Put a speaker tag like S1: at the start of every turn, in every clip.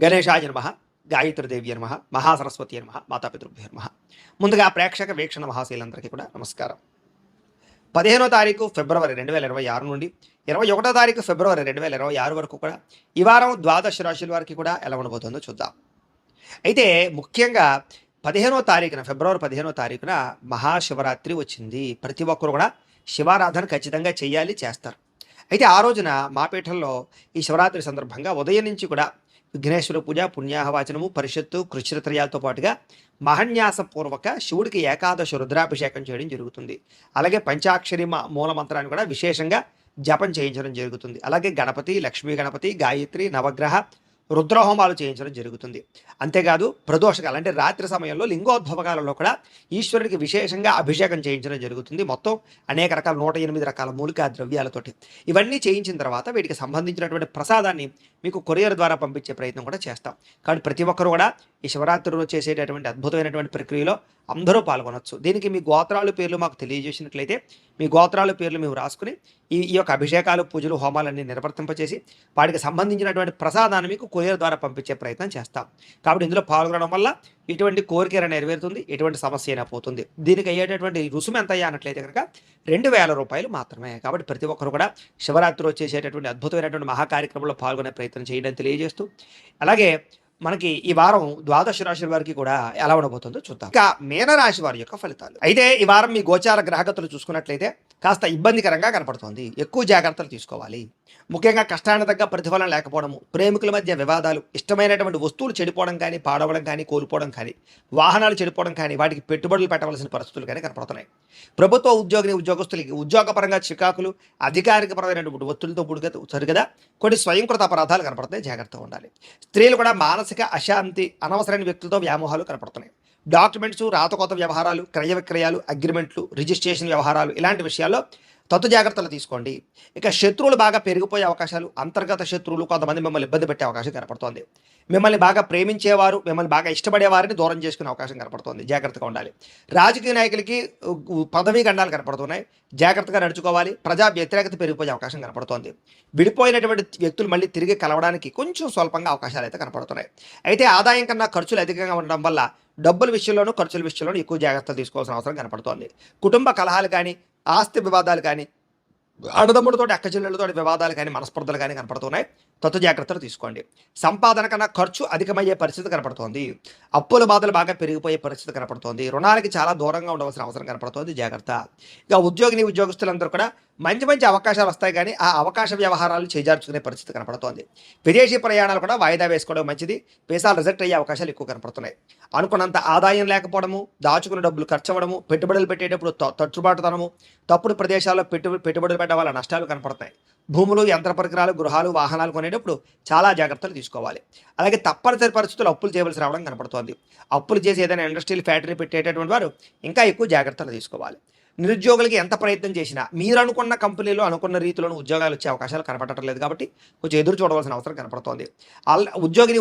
S1: గణేశాయ నమః, గాయత్రీదేవి నమః, మహాసరస్వతి నమః, మాతాపితృభ్యో నమః. ముందుగా ప్రేక్షక వీక్షణ మహాశీలందరికీ కూడా నమస్కారం. 15వ తారీఖు ఫిబ్రవరి 2026 నుండి 21వ తారీఖు ఫిబ్రవరి 2026 వరకు కూడా ఈ వారం ద్వాదశ రాశుల వారికి కూడా ఎలా ఉండబోతుందో చూద్దాం. అయితే ముఖ్యంగా 15వ తారీఖున ఫిబ్రవరి 15వ తారీఖున మహాశివరాత్రి వచ్చింది. ప్రతి ఒక్కరు కూడా శివారాధన ఖచ్చితంగా చేయాలి, చేస్తారు. అయితే ఆ రోజున మా పీఠంలో ఈ శివరాత్రి సందర్భంగా ఉదయం నుంచి కూడా విఘ్నేశ్వర పూజ, పుణ్యాహవాచనము, పరిషత్తు, కృష్ణత్రయాలతో పాటుగా మహన్యాసపూర్వక శివుడికి ఏకాదశ రుద్రాభిషేకం చేయడం జరుగుతుంది. అలాగే పంచాక్షరి మూల మంత్రాన్ని కూడా విశేషంగా జపం చేయించడం జరుగుతుంది. అలాగే గణపతి, లక్ష్మీ గణపతి, గాయత్రి, నవగ్రహ రుద్రహోమాలు చేయించడం జరుగుతుంది. అంతేకాదు ప్రదోషకాలు అంటే రాత్రి సమయంలో లింగోద్భవకాలలో కూడా ఈశ్వరుడికి విశేషంగా అభిషేకం చేయించడం జరుగుతుంది. మొత్తం అనేక రకాల 108 రకాల మూలికా ద్రవ్యాలతోటి ఇవన్నీ చేయించిన తర్వాత వీటికి సంబంధించినటువంటి ప్రసాదాన్ని మీకు కొరియర్ ద్వారా పంపించే ప్రయత్నం కూడా చేస్తాం. కాబట్టి ప్రతి ఒక్కరు కూడా ఈ శివరాత్రిలో చేసేటటువంటి అద్భుతమైనటువంటి ప్రక్రియలో అందరూ పాల్గొనవచ్చు. దీనికి మీ గోత్రాల పేర్లు మాకు తెలియజేసినట్లయితే మీ గోత్రాల పేర్లు మేము రాసుకుని ఈ యొక్క అభిషేకాలు, పూజలు, హోమాలన్నీ నిర్వర్తింపచేసి వాటికి సంబంధించినటువంటి ప్రసాదాన్ని మీకు కొరియర్ ద్వారా పంపించే ప్రయత్నం చేస్తాం. కాబట్టి ఇందులో పాల్గొనడం వల్ల ఎటువంటి కోరిక నెరవేరుతుంది, ఎటువంటి సమస్య అయినా పోతుంది. దీనికి అయ్యేటటువంటి రుసుము ఎంత అయ్యా అన్నట్లయితే కనుక 2000 రూపాయలు మాత్రమే. కాబట్టి ప్రతి ఒక్కరు కూడా శివరాత్రి వచ్చేసేటటువంటి అద్భుతమైనటువంటి మహాకార్యక్రమంలో పాల్గొనే ప్రయత్నం చేయడం తెలియజేస్తూ, అలాగే మనకి ఈ వారం ద్వాదశ రాశుల వారికి కూడా ఎలా ఉండబోతుందో చూద్దాం. ఇక మీనరాశి వారి యొక్క ఫలితాలు. అయితే ఈ వారం మీ గోచార గ్రహగతులు చూసుకున్నట్లయితే కాస్త ఇబ్బందికరంగా కనపడుతోంది. ఎక్కువ జాగ్రత్తలు తీసుకోవాలి. ముఖ్యంగా కష్టానికి తగ్గ ప్రతిఫలం లేకపోవడము, ప్రేమికుల మధ్య వివాదాలు, ఇష్టమైనటువంటి వస్తువులు చెడిపోవడం కానీ, పాడవడం కానీ, కోల్పోవడం కానీ, వాహనాలు చెడిపోవడం కానీ, వాటికి పెట్టుబడులు పెట్టవలసిన పరిస్థితులు కానీ కనపడుతున్నాయి. ప్రభుత్వ ఉద్యోగస్తులకి ఉద్యోగపరంగా చికాకులు, అధికారికపరమైనటువంటి ఒత్తిడితో సరిగదా కొన్ని స్వయంకృత అపరాధాలు కనపడుతున్నాయి. జాగ్రత్తగా ఉండాలి. స్త్రీలు కూడా మానసిక అశాంతి, అనవసరమైన వ్యక్తులతో వ్యామోహాలు కనపడుతున్నాయి. డాక్యుమెంట్స్, రాతకోత వ్యవహారాలు, క్రయ విక్రయాలు, అగ్రిమెంట్లు, రిజిస్ట్రేషన్ వ్యవహారాలు ఇలాంటి విషయాల్లో తత్తు జాగ్రత్తలు తీసుకోండి. ఇక శత్రువులు బాగా పెరిగిపోయే అవకాశాలు, అంతర్గత శత్రువులు కొంతమంది మిమ్మల్ని ఇబ్బంది పెట్టే అవకాశం కనపడుతోంది. మిమ్మల్ని బాగా ప్రేమించేవారు, మిమ్మల్ని బాగా ఇష్టపడేవారిని దూరం చేసుకునే అవకాశం కనపడుతోంది. జాగ్రత్తగా ఉండాలి. రాజకీయ నాయకులకి పదవీ గండాలు కనపడుతున్నాయి. జాగ్రత్తగా నడుచుకోవాలి. ప్రజా వ్యతిరేకత పెరిగిపోయే అవకాశం కనపడుతోంది. విడిపోయినటువంటి వ్యక్తులు మళ్ళీ తిరిగి కలవడానికి కొంచెం స్వల్పంగా అవకాశాలు అయితే కనపడుతున్నాయి. అయితే ఆదాయం కన్నా ఖర్చులు అధికంగా ఉండడం వల్ల డబ్బుల విషయంలోనూ ఖర్చుల విషయంలోనూ ఎక్కువ జాగ్రత్తలు తీసుకోవాల్సిన అవసరం కనపడుతోంది. కుటుంబ కలహాలు కానీ, ఆస్తి వివాదాలు కానీ, అన్నదమ్ముడితోటి అక్క చెల్లెళ్ళతో వివాదాలు కానీ, మనస్పర్ధలు కానీ కనపడుతున్నాయి. తత్తు జాగ్రత్తలు తీసుకోండి. సంపాదన కన్నా ఖర్చు అధికమయ్యే పరిస్థితి కనపడుతోంది. అప్పుల బాధలు బాగా పెరిగిపోయే పరిస్థితి కనపడుతోంది. రుణాలకి చాలా దూరంగా ఉండవలసిన అవసరం కనపడుతోంది. జాగ్రత్త. ఇక ఉద్యోగస్తులందరూ కూడా మంచి మంచి అవకాశాలు వస్తాయి కానీ ఆ అవకాశ వ్యవహారాలు చేజార్చుకునే పరిస్థితి కనపడుతోంది. విదేశీ ప్రయాణాలు కూడా వాయిదా వేసుకోవడం మంచిది. వీసాలు రిజెక్ట్ అయ్యే అవకాశాలు ఎక్కువ కనపడుతున్నాయి. అనుకున్నంత ఆదాయం లేకపోవడము, దాచుకున్న డబ్బులు ఖర్చు అవ్వడము, పెట్టుబడులు పెట్టేటప్పుడు తట్టుబాటుతనము, తప్పుడు ప్రదేశాల్లో పెట్టుబడులు పెట్టడం వల్ల నష్టాలు కనపడతాయి. భూములు, యంత్ర పరికరాలు, గృహాలు, వాహనాలు కొనేటప్పుడు చాలా జాగ్రత్తలు తీసుకోవాలి. అలాగే తప్పనిసరి పరిస్థితుల్లో అప్పులు చేయవలసి రావడం కనపడుతోంది. అప్పులు చేసి ఏదైనా ఇండస్ట్రియల్ ఫ్యాక్టరీ పెట్టేటటువంటి వారు ఇంకా ఎక్కువ జాగ్రత్తలు తీసుకోవాలి. నిరుద్యోగులకి ఎంత ప్రయత్నం చేసినా మీరు అనుకున్న కంపెనీలో అనుకున్న రీతిలోనూ ఉద్యోగాలు వచ్చే అవకాశాలు కనపడటం లేదు. కాబట్టి కొంచెం ఎదురు చూడవలసిన అవసరం కనపడుతోంది.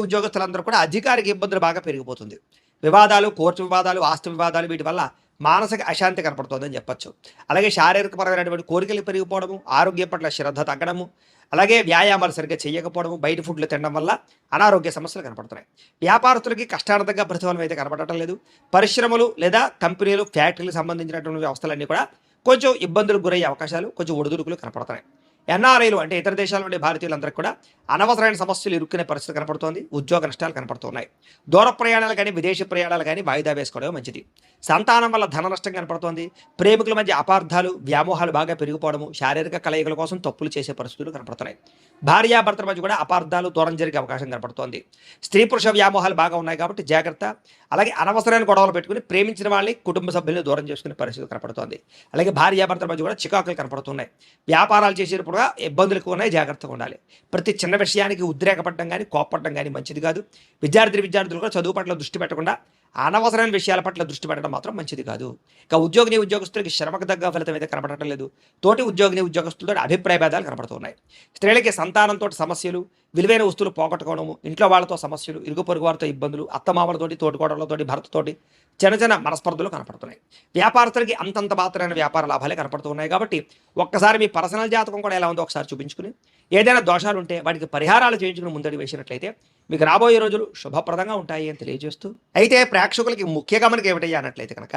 S1: ఉద్యోగస్తులందరూ కూడా అధికారిక ఇబ్బందులు బాగా పెరిగిపోతుంది. వివాదాలు, కోర్టు వివాదాలు, ఆస్తి వివాదాలు వీటి వల్ల మానసిక అశాంతి కనపడుతోందని చెప్పచ్చు. అలాగే శారీరకపరమైనటువంటి కోరికలు పెరిగిపోవడము, ఆరోగ్యం పట్ల శ్రద్ధ తగ్గడము, అలాగే వ్యాయామాలు సరిగ్గా చేయకపోవడము, బయట ఫుడ్లు తినడం వల్ల అనారోగ్య సమస్యలు కనపడుతున్నాయి. వ్యాపారస్తులకి కష్టానికి తగ్గ ప్రతిఫలం అయితే కనపడటం లేదు. పరిశ్రమలు లేదా కంపెనీలు, ఫ్యాక్టరీలకు సంబంధించినటువంటి వ్యవస్థలన్నీ కూడా కొంచెం ఇబ్బందులకు గురయ్యే అవకాశాలు, కొంచెం ఒడిదుడుకులు కనపడుతున్నాయి. ఎన్ఆర్ఐలు అంటే ఇతర దేశాల నుండి భారతీయులందరికీ కూడా అనవసరమైన సమస్యలు ఇరుక్కునే పరిస్థితి కనపడుతోంది. ఉద్యోగ నష్టాలు కనపడుతున్నాయి. దూర ప్రయాణాలు కానీ, విదేశీ ప్రయాణాలు కానీ వాయిదా వేసుకోవడం మంచిది. సంతానం వల్ల ధన నష్టం కనపడుతోంది. ప్రేమికుల మధ్య అపార్థాలు, వ్యామోహాలు బాగా పెరిగిపోవడము, శారీరక కలయికల కోసం తప్పులు చేసే పరిస్థితులు కనపడుతున్నాయి. భార్యాభర్తల మధ్య కూడా అపార్థాలు, దూరం జరిగే అవకాశం కనపడుతోంది. స్త్రీ పురుష వ్యామోహాలు బాగా ఉన్నాయి కాబట్టి జాగ్రత్త. అలాగే అనవసరమైన గొడవలు పెట్టుకుని ప్రేమించిన వాళ్ళని, కుటుంబ సభ్యులను దూరం చేసుకునే పరిస్థితి కనపడుతోంది. అలాగే భార్యాభర్తల మధ్య కూడా చికాకులు కనపడుతున్నాయి. వ్యాపారాలు చేసేటప్పుడు ఇబ్బందులు ఎక్కువ ఉన్నాయి. జాగ్రత్తగా ఉండాలి. ప్రతి చిన్న విషయానికి ఉద్రేకపడడం కానీ, కోపపడడం కానీ మంచిది కాదు. విద్యార్థులు కూడా చదువు పట్ల దృష్టి పెట్టకుండా అనవసరమైన విషయాల పట్ల దృష్టి పెట్టడం మాత్రం మంచిది కాదు. ఇక ఉద్యోగస్తులకి శ్రమకు తగ్గ ఫలితం అయితే కనపడటం లేదు. తోటి ఉద్యోగస్తులతో అభిప్రాయ భేదాలు కనపడుతున్నాయి. స్త్రీలకి సంతానంతో సమస్యలు, విలువైన వస్తువులు పోగొట్టుకోవడము, ఇంట్లో వాళ్ళతో సమస్యలు, ఇరుగు పొరుగు వారితో ఇబ్బందులు, అత్తమామలతోటి, తోటికోడలతోటి, భర్తతోటి చిన్న మనస్పర్ధలు కనపడుతున్నాయి. వ్యాపారస్తులకి అంతంత మాత్రమైన వ్యాపార లాభాలే కనపడుతున్నాయి. కాబట్టి ఒక్కసారి మీ పర్సనల్ జాతకం కూడా ఎలా ఉందో ఒకసారి చూపించుకుని ఏదైనా దోషాలు ఉంటే వాటికి పరిహారాలు చేయించుకుని ముందడి వేసినట్లయితే మీకు రాబోయే రోజులు శుభప్రదంగా ఉంటాయి అని తెలియజేస్తూ, అయితే ప్రేక్షకులకి ముఖ్య గమనిక ఏమిటయ్యా అన్నట్లయితే కనుక,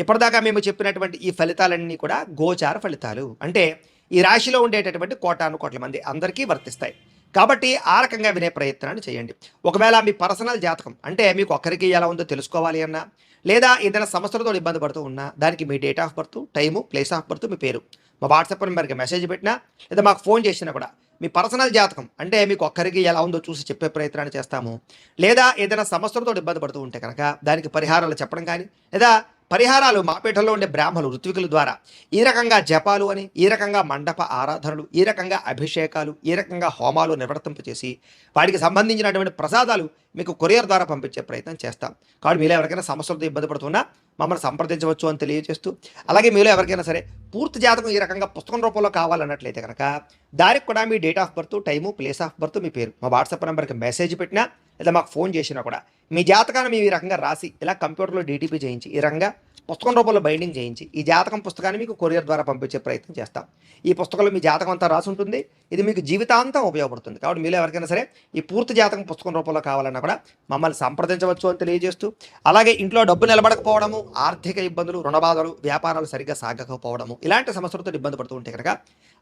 S1: ఇప్పటిదాకా మేము చెప్పినటువంటి ఈ ఫలితాలన్నీ కూడా గోచార ఫలితాలు. అంటే ఈ రాశిలో ఉండేటటువంటి కోటాను కోట్ల మంది అందరికీ వర్తిస్తాయి. కాబట్టి ఆ రకంగా వినే ప్రయత్నాన్ని చేయండి. ఒకవేళ మీ పర్సనల్ జాతకం అంటే మీకు ఒక్కరికి ఎలా ఉందో తెలుసుకోవాలి అన్నా, లేదా ఏదైనా సమస్యలతో ఇబ్బంది పడుతూ ఉన్నా, దానికి మీ date of birth, time, place of birth, మీ పేరు మా వాట్సాప్ నెంబర్కి మెసేజ్ పెట్టినా, లేదా మాకు ఫోన్ చేసినా కూడా మీ పర్సనల్ జాతకం అంటే మీకు ఒక్కరికి ఎలా ఉందో చూసి చెప్పే ప్రయత్నాన్ని చేస్తాము. లేదా ఏదైనా సమస్యలతో ఇబ్బంది పడుతూ ఉంటే కనుక దానికి పరిహారాలు చెప్పడం కానీ, లేదా పరిహారాలు మా పీఠంలో ఉండే బ్రాహ్మలు ఋత్వికుల ద్వారా ఈ రకంగా జపాలు అని, ఈ రకంగా మండప ఆరాధనలు, ఈ రకంగా అభిషేకాలు, ఈ రకంగా హోమాలు నిర్వర్తింపచేసి వాటికి సంబంధించినటువంటి ప్రసాదాలు మీకు కొరియర్ ద్వారా పంపించే ప్రయత్నం చేస్తాం. కాబట్టి మీలో ఎవరికైనా సమస్యలతో ఇబ్బంది పడుతున్నా మమ్మల్ని సంప్రదించవచ్చు అని తెలియజేస్తూ, అలాగే మీలో ఎవరికైనా సరే పూర్తి జాతకం ఈ రకంగా పుస్తకం రూపంలో కావాలన్నట్లయితే కనుక దానికి కూడా మీ date of birth, time, place of birth, మీ పేరు మా వాట్సాప్ నెంబర్కి మెసేజ్ పెట్టినా, లేదా మాకు ఫోన్ చేసినా కూడా మీ జాతకాన్ని మేము ఈ రకంగా రాసి ఇలా కంప్యూటర్లో డీటీపీ చేయించి ఈ రకంగా పుస్తకం రూపంలో బైండింగ్ చేయించి ఈ జాతకం పుస్తకాన్ని మీకు కొరియర్ ద్వారా పంపించే ప్రయత్నం చేస్తాం. ఈ పుస్తకంలో మీ జాతకం అంతా రాసి ఉంటుంది. ఇది మీకు జీవితాంతం ఉపయోగపడుతుంది. కాబట్టి మీలో ఎవరికైనా సరే ఈ పూర్తి జాతకం పుస్తకం రూపంలో కావాలన్నా కూడా మమ్మల్ని సంప్రదించవచ్చు అని తెలియజేస్తూ, అలాగే ఇంట్లో డబ్బు నిలబడకపోవడము, ఆర్థిక ఇబ్బందులు, రుణబాధలు, వ్యాపారాలు సరిగ్గా సాగకపోవడము, ఇలాంటి సమస్యలతో ఇబ్బంది పడుతూ ఉంటే కనుక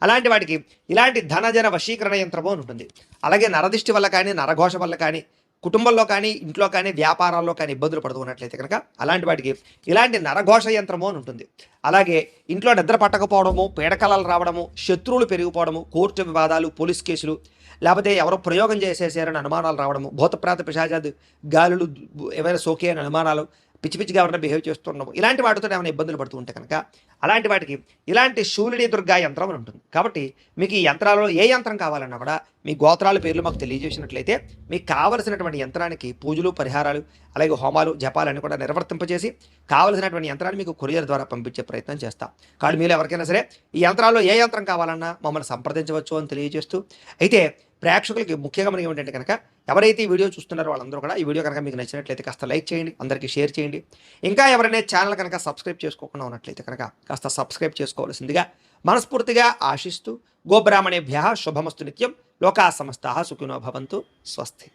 S1: అలాంటి వాటికి ఇలాంటి ధనజన వశీకరణ యంత్రము అని ఉంటుంది. అలాగే నరదిష్టి వల్ల కానీ, నరఘోష వల్ల కానీ, కుటుంబంలో కానీ, ఇంట్లో కానీ, వ్యాపారాల్లో కానీ ఇబ్బందులు పడుతూ ఉన్నట్లయితే కనుక అలాంటి వాటికి ఇలాంటి నరఘోష యంత్రము అని ఉంటుంది. అలాగే ఇంట్లో నిద్ర పట్టకపోవడము, పీడకలలు రావడము, శత్రువులు పెరిగిపోవడము, కోర్టు వివాదాలు, పోలీస్ కేసులు, లేకపోతే ఎవరో ప్రయోగం చేసేసారని అనుమానాలు రావడము, భూతప్రాత పిశాచాది గాలులు ఏవైనా సోకే అని అనుమానాలు, పిచ్చి పిచ్చిగా ఎవరైనా బిహేవ్ చేస్తున్నాము, ఇలాంటి వాటితో ఏమైనా ఇబ్బందులు పడుతూ ఉంటే కనుక అలాంటి వాటికి ఇలాంటి శూలిని దుర్గా యంత్రం అని ఉంటుంది. కాబట్టి మీకు ఈ యంత్రాలలో ఏ యంత్రం కావాలన్నా కూడా మీ గోత్రాల పేర్లు మాకు తెలియజేసినట్లయితే మీకు కావలసినటువంటి యంత్రానికి పూజలు, పరిహారాలు, అలాగే హోమాలు, జపాలన్నీ కూడా నిర్వర్తింపజేసి కావలసినటువంటి యంత్రాన్ని మీకు కొరియర్ ద్వారా పంపించే ప్రయత్నం చేస్తాం. కాబట్టి మీరు ఎవరికైనా సరే ఈ యంత్రాల్లో ఏ యంత్రం కావాలన్నా మమ్మల్ని సంప్రదించవచ్చు అని తెలియజేస్తూ, అయితే ప్రేక్షకులకి ముఖ్యంగా మనకి ఏమిటంటే కనుక ఎవరైతే ఈ వీడియో చూస్తున్నారో వాళ్ళందరూ కూడా ఈ వీడియో కనుక మీకు నచ్చినట్లయితే కాస్త లైక్ చేయండి, అందరికీ షేర్ చేయండి. ఇంకా ఎవరైనా ఛానల్ కనుక సబ్స్క్రైబ్ చేసుకోకుండా ఉన్నట్లయితే కనుక కాస్త సబ్స్క్రైబ్ చేసుకోవాల్సిందిగా మనస్ఫూర్తిగా ఆశిస్తూ, గోబ్రాహ్మణేభ్యః శుభమస్తు నిత్యం, లోకా సమస్తాః సుఖినో భవంతు, స్వస్తి.